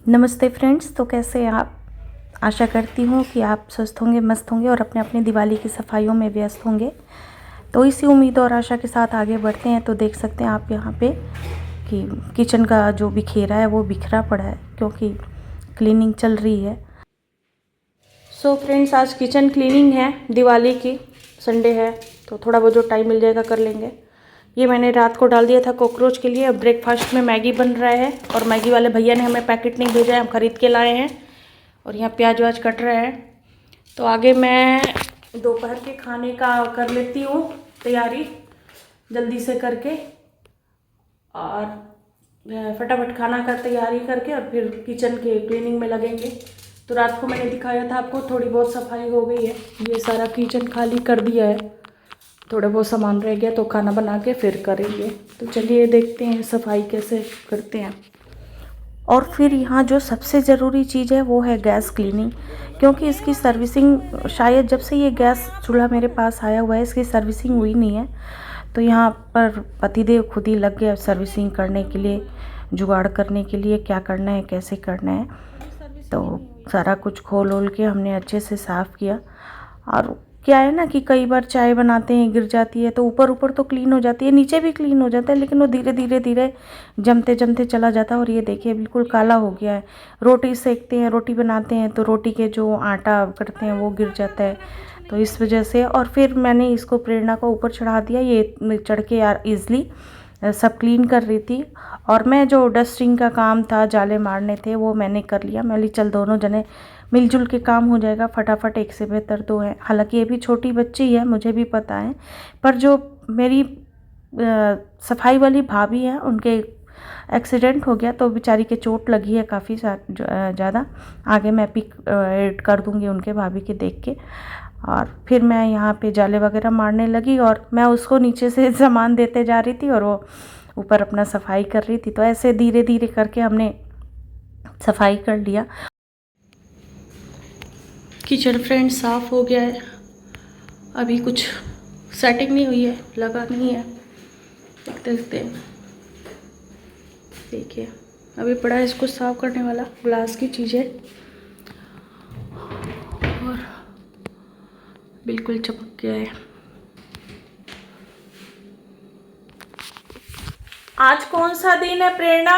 नमस्ते फ्रेंड्स। तो कैसे हैं आप? आशा करती हूँ कि आप स्वस्थ होंगे, मस्त होंगे और अपने अपने दिवाली की सफाइयों में व्यस्त होंगे। तो इसी उम्मीद और आशा के साथ आगे बढ़ते हैं। तो देख सकते हैं आप यहाँ पे कि किचन का जो बिखेरा है वो बिखरा पड़ा है क्योंकि क्लीनिंग चल रही है। सो फ्रेंड्स, आज किचन क्लीनिंग है दिवाली की। संडे है तो थोड़ा बहुत जो टाइम मिल जाएगा कर लेंगे। ये मैंने रात को डाल दिया था कॉकरोच के लिए। अब ब्रेकफास्ट में मैगी बन रहा है और मैगी वाले भैया ने हमें पैकेट नहीं भेजा है, हम ख़रीद के लाए हैं। और यहाँ प्याज व्याज कट रहा है। तो आगे मैं दोपहर के खाने का कर लेती हूँ तैयारी जल्दी से करके, और फटाफट खाना का तैयारी करके और फिर किचन के क्लीनिंग में लगेंगे। तो रात को मैंने दिखाया था आपको, थोड़ी बहुत सफाई हो गई है। ये सारा किचन खाली कर दिया है, थोड़ा बहुत सामान रह गया तो खाना बना के फिर करेंगे। तो चलिए देखते हैं सफाई कैसे करते हैं। और फिर यहाँ जो सबसे ज़रूरी चीज़ है वो है गैस क्लीनिंग, क्योंकि इसकी सर्विसिंग शायद जब से ये गैस चूल्हा मेरे पास आया हुआ है इसकी सर्विसिंग हुई नहीं है। तो यहाँ पर पतिदेव खुद ही लग गया सर्विसिंग करने के लिए, जुगाड़ करने के लिए क्या करना है कैसे करना है। तो सारा कुछ खोल ओल के हमने अच्छे से साफ़ किया। और क्या है ना कि कई बार चाय बनाते हैं गिर जाती है, तो ऊपर ऊपर तो क्लीन हो जाती है, नीचे भी क्लीन हो जाता है, लेकिन वो धीरे धीरे धीरे जमते जमते चला जाता है। और ये देखिए बिल्कुल काला हो गया है। रोटी सेकते हैं, रोटी बनाते हैं तो रोटी के जो आटा करते हैं वो गिर जाता है। तो इस वजह से और फिर मैंने इसको प्रेरणा को ऊपर चढ़ा दिया। ये चढ़ के यार ईज़िली सब क्लीन कर रही थी। और मैं जो डस्टिंग का काम था, जाले मारने थे, वो मैंने कर लिया। मैं चल दोनों जने मिलजुल के काम हो जाएगा फटाफट, एक से बेहतर दो है। हालांकि ये भी छोटी बच्ची है, मुझे भी पता है, पर जो मेरी सफाई वाली भाभी है उनके एक्सीडेंट हो गया तो बेचारी के चोट लगी है काफ़ी ज़्यादा। आगे मैं पिक ऐड कर दूँगी उनके भाभी के देख के। और फिर मैं यहाँ पे जाले वगैरह मारने लगी और मैं उसको नीचे से सामान देते जा रही थी और वो ऊपर अपना सफाई कर रही थी। तो ऐसे धीरे धीरे करके हमने सफाई कर लिया। किचन फ्रेंड साफ़ हो गया है। अभी कुछ सेटिंग नहीं हुई है, लगा नहीं है, देखते देखते। देखिए अभी पड़ा है इसको साफ़ करने वाला, ग्लास की चीज़ें और बिल्कुल चमक गया है। आज कौन सा दिन है प्रेरणा?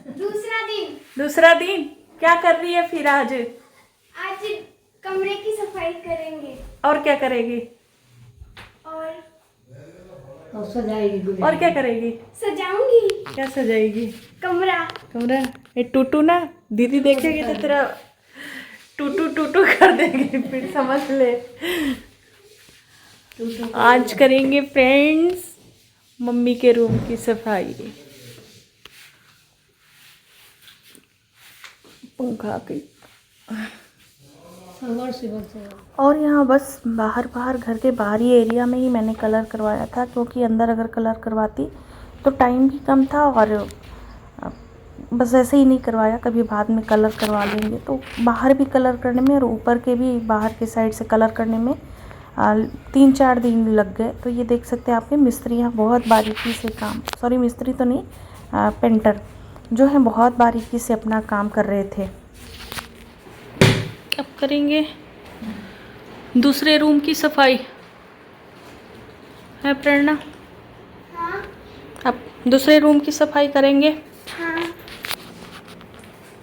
दूसरा दिन। दूसरा दिन। क्या कर रही है फिर आज? आज कमरे की सफाई करेंगे। और क्या करेगी? और सजाएगी। और क्या करेगी? सजाऊंगी। क्या सजाएगी? कमरा। कमरा। ये टूटू ना दीदी देखेगी तो तेरा टूटू टूटू कर देंगे, फिर समझ ले। आज करेंगे फ्रेंड्स मम्मी के रूम की सफाई। पंखा की और यहाँ बस बाहर घर के बाहरी एरिया में ही मैंने कलर करवाया था, क्योंकि अंदर अगर कलर करवाती तो टाइम भी कम था और बस ऐसे ही नहीं करवाया, कभी बाद में कलर करवा लेंगे। तो बाहर भी कलर करने में और ऊपर के भी बाहर के साइड से कलर करने में 3-4 दिन लग गए। तो ये देख सकते हैं आपके मिस्त्री यहाँ बहुत बारीकी से काम, सॉरी मिस्त्री तो नहीं, पेंटर जो है बहुत बारीकी से अपना काम कर रहे थे। अब करेंगे दूसरे रूम की सफाई है प्रेरणा। हाँ। अब दूसरे रूम की सफाई करेंगे। हाँ।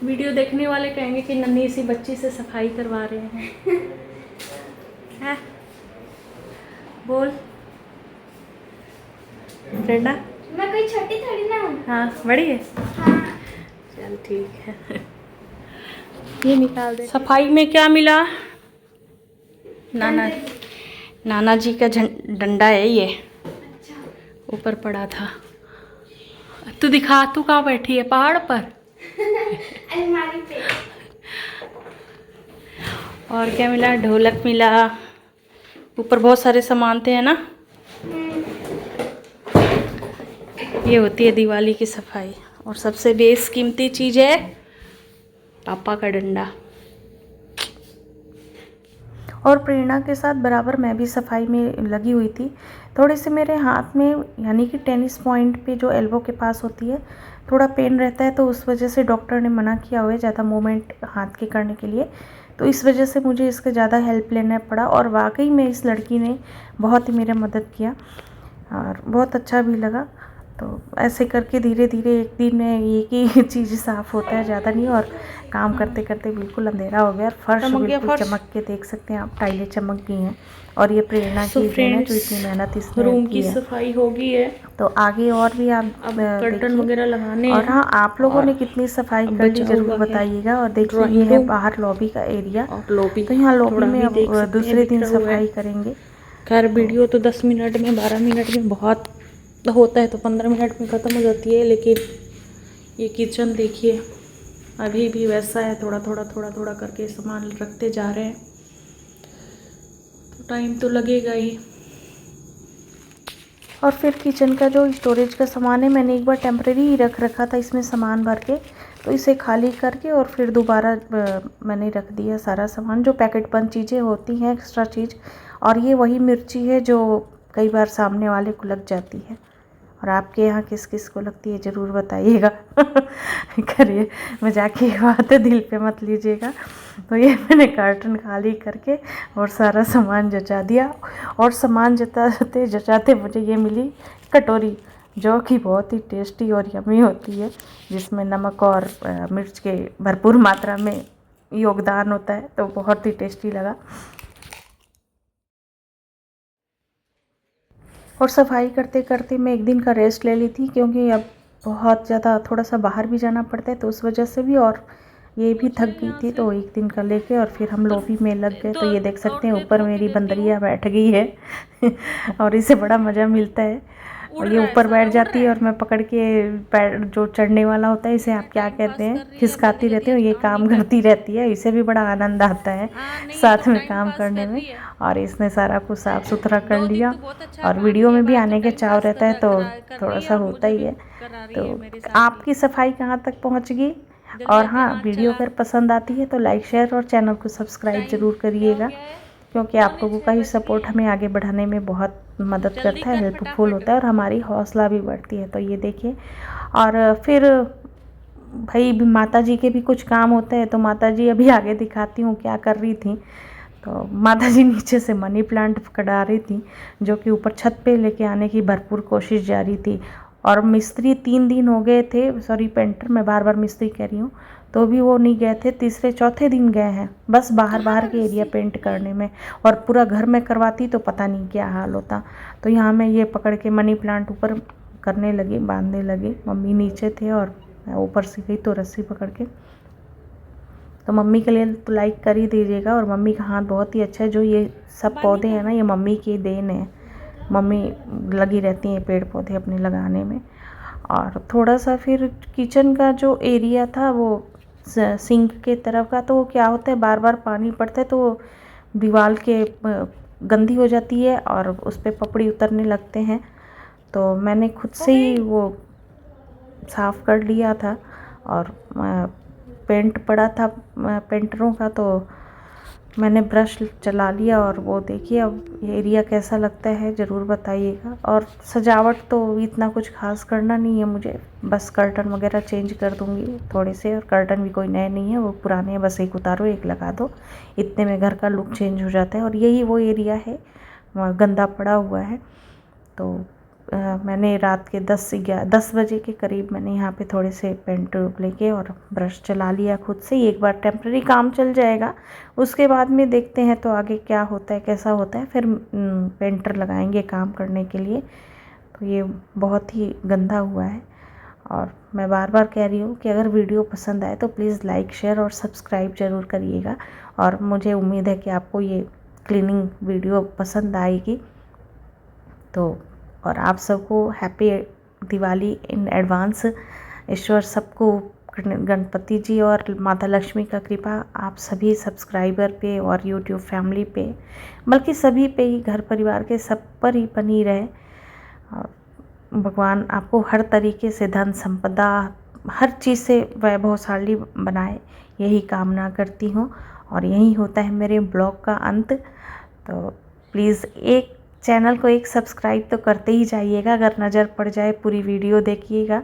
वीडियो देखने वाले कहेंगे कि नन्ही सी बच्ची से सफाई करवा रहे हैं। है बोल प्रेरणा। मैं कोई छोटी थोड़ी ना हूँ। हाँ बड़ी है। हाँ। चल ठीक है। ये निकाल दे। सफाई में क्या मिला? नाना जी का डंडा है ये। अच्छा। ऊपर पड़ा था। तू दिखा, तू कहाँ बैठी है? पहाड़ पर? अलमारी पे। और क्या मिला? ढोलक मिला। ऊपर बहुत सारे सामान थे, है ना? ये होती है दिवाली की सफाई। और सबसे बेशकीमती चीज़ है पापा का डंडा। और प्रेरणा के साथ बराबर मैं भी सफाई में लगी हुई थी। थोड़े से मेरे हाथ में, यानी कि टेनिस पॉइंट पे जो एल्बो के पास होती है, थोड़ा पेन रहता है, तो उस वजह से डॉक्टर ने मना किया हुआ है ज़्यादा मूवमेंट हाथ के करने के लिए। तो इस वजह से मुझे इसका ज़्यादा हेल्प लेना पड़ा, और वाकई में इस लड़की ने बहुत ही मेरा मदद किया और बहुत अच्छा भी लगा। तो ऐसे करके धीरे धीरे एक दिन में एक ही चीज़ साफ़ होता है, ज़्यादा नहीं। और काम करते करते बिल्कुल अंधेरा हो गया और फर्श बिल्कुल चमक के देख सकते हैं आप, टाइलें चमक गई हैं। और ये प्रेरणा की देन है जो इतनी मेहनत इसने रूम की की है। सफाई हो गई है, तो आगे और भी आप अब कर्टन देखिए। वगैरह लगाने और हैं। हाँ, आप लोगों ने और कितनी सफाई अब कर ली बचा ज़रूर हुआ है बताइएगा। और देखिए ये ड्राइंग है रूम बाहर लॉबी का एरिया। और लॉबी तो यहाँ लॉबी थोड़ा में भी अब देख सकते हैं दूसरे दिन बिखरा हुआ है। सफाई करेंगे। खैर वीडियो तो 10 मिनट में 12 मिनट में बहुत होता है, तो 15 मिनट में ख़त्म हो जाती है। लेकिन ये किचन देखिए अभी भी वैसा है, थोड़ा थोड़ा करके सामान रखते जा रहे हैं, तो टाइम तो लगेगा ही। और फिर किचन का जो स्टोरेज का सामान है, मैंने एक बार टेम्परेरी ही रख रखा था इसमें सामान भर के, तो इसे खाली करके और फिर दोबारा मैंने रख दिया सारा सामान, जो पैकेट बंद चीज़ें होती हैं एक्स्ट्रा चीज़। और ये वही मिर्ची है जो कई बार सामने वाले को लग जाती है। और आपके यहाँ किस किस को लगती है ज़रूर बताइएगा। करिए, मजाक की बात है, दिल पे मत लीजिएगा। तो ये मैंने कार्टन खाली करके और सारा सामान जचा दिया। और सामान जचाते मुझे ये मिली कटोरी, जो कि बहुत ही टेस्टी और यम्मी होती है, जिसमें नमक और मिर्च के भरपूर मात्रा में योगदान होता है। तो बहुत ही टेस्टी लगा। और सफाई करते करते मैं एक दिन का रेस्ट ले ली थी, क्योंकि अब बहुत ज़्यादा थोड़ा सा बाहर भी जाना पड़ता है, तो उस वजह से भी। और ये भी थक गई थी, तो एक दिन का लेके और फिर हम लॉबी में लग गए। तो ये देख सकते हैं ऊपर मेरी बंदरिया बैठ गई है। और इसे बड़ा मज़ा मिलता है। और ये ऊपर बैठ जाती है और मैं पकड़ के पैर जो चढ़ने वाला होता है, इसे आप क्या कहते हैं, खिसकाती रहती हूँ, ये काम करती रहती है। इसे भी बड़ा आनंद आता है साथ में काम करने में। और इसने सारा कुछ साफ़ सुथरा कर लिया। और वीडियो में भी आने के चाव रहता है, तो थोड़ा सा होता ही है। तो आपकी सफाई कहाँ तक पहुँच गई? और हाँ, वीडियो अगर पसंद आती है तो लाइक शेयर और चैनल को सब्सक्राइब ज़रूर करिएगा, क्योंकि आप लोगों का ही सपोर्ट हमें आगे बढ़ाने में बहुत मदद करता है, हेल्पफुल होता है और हमारी हौसला भी बढ़ती है। तो ये देखिए। और फिर भाई माता जी के भी कुछ काम होते हैं, तो माता जी अभी आगे दिखाती हूँ क्या कर रही थी। तो माता जी नीचे से मनी प्लांट कटा रही थी, जो कि ऊपर छत पे लेके आने की भरपूर कोशिश जारी थी। और मिस्त्री 3 दिन हो गए थे, सॉरी पेंटर, मैं बार बार मिस्त्री कह रही हूँ, तो भी वो नहीं गए थे। तीसरे चौथे दिन गए हैं, बस बाहर के एरिया पेंट करने में। और पूरा घर में करवाती तो पता नहीं क्या हाल होता। तो यहाँ मैं ये पकड़ के मनी प्लांट ऊपर करने लगी, बांधने लगी। मम्मी नीचे थे और मैं ऊपर से गई तो रस्सी पकड़ के। तो मम्मी के लिए तो लाइक कर ही दीजिएगा। और मम्मी का हाथ बहुत ही अच्छा है, जो ये सब पौधे हैं ना, ये मम्मी की देन है। मम्मी लगी रहती हैं पेड़ पौधे अपने लगाने में। और थोड़ा सा फिर किचन का जो एरिया था वो सिंक के तरफ का, तो क्या होता है बार बार पानी पड़ता है तो दीवार के गंदी हो जाती है और उस पर पपड़ी उतरने लगते हैं। तो मैंने खुद से ही वो साफ़ कर लिया था। और पेंट पड़ा था पेंटरों का, तो मैंने ब्रश चला लिया। और वो देखिए अब ये एरिया कैसा लगता है ज़रूर बताइएगा। और सजावट तो इतना कुछ खास करना नहीं है मुझे, बस कर्टन वगैरह चेंज कर दूँगी थोड़े से। और कर्टन भी कोई नए नहीं है, वो पुराने हैं, बस एक उतारो एक लगा दो, इतने में घर का लुक चेंज हो जाता है। और यही वो एरिया है गंदा पड़ा हुआ है। तो मैंने रात के 10 बजे के करीब मैंने यहाँ पे थोड़े से पेंट लेके और ब्रश चला लिया खुद से ही। एक बार टेम्परेरी काम चल जाएगा, उसके बाद में देखते हैं तो आगे क्या होता है कैसा होता है, फिर पेंटर लगाएंगे काम करने के लिए। तो ये बहुत ही गंदा हुआ है। और मैं बार बार कह रही हूँ कि अगर वीडियो पसंद आए तो प्लीज़ लाइक शेयर और सब्सक्राइब ज़रूर करिएगा। और मुझे उम्मीद है कि आपको ये क्लीनिंग वीडियो पसंद आएगी। तो और आप सबको हैप्पी दिवाली इन एडवांस। ईश्वर सबको, गणपति जी और माता लक्ष्मी का कृपा आप सभी सब्सक्राइबर पे और यूट्यूब फैमिली पे, बल्कि सभी पे ही, घर परिवार के सब पर ही बनी रहे। भगवान आपको हर तरीके से धन संपदा, हर चीज़ से वैभवशाली बनाए, यही कामना करती हूँ। और यही होता है मेरे ब्लॉग का अंत। तो प्लीज़ एक चैनल को एक सब्सक्राइब तो करते ही जाइएगा, अगर नज़र पड़ जाए पूरी वीडियो देखिएगा।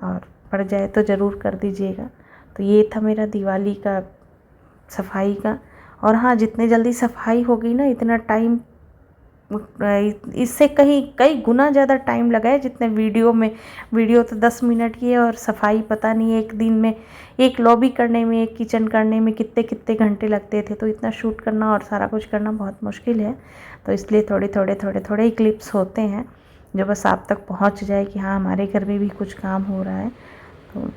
और पड़ जाए तो ज़रूर कर दीजिएगा। तो ये था मेरा दिवाली का सफाई का। और हाँ, जितने जल्दी सफाई होगी ना, इतना टाइम इससे कई गुना ज़्यादा टाइम लगा है जितने वीडियो तो 10 मिनट की है, और सफाई पता नहीं एक दिन में एक लॉबी करने में, एक किचन करने में कितने कितने घंटे लगते थे। तो इतना शूट करना और सारा कुछ करना बहुत मुश्किल है। तो इसलिए थोड़े ही क्लिप्स होते हैं जो बस आप तक पहुंच जाए कि हाँ, हमारे घर में भी कुछ काम हो रहा है। तो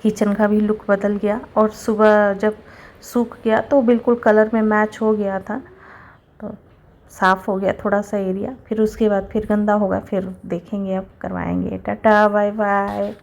किचन का भी लुक बदल गया, और सुबह जब सूख गया तो बिल्कुल कलर में मैच हो गया था। तो साफ़ हो गया थोड़ा सा एरिया, फिर उसके बाद फिर गंदा होगा, फिर देखेंगे, अब करवाएंगे। Tata bye bye.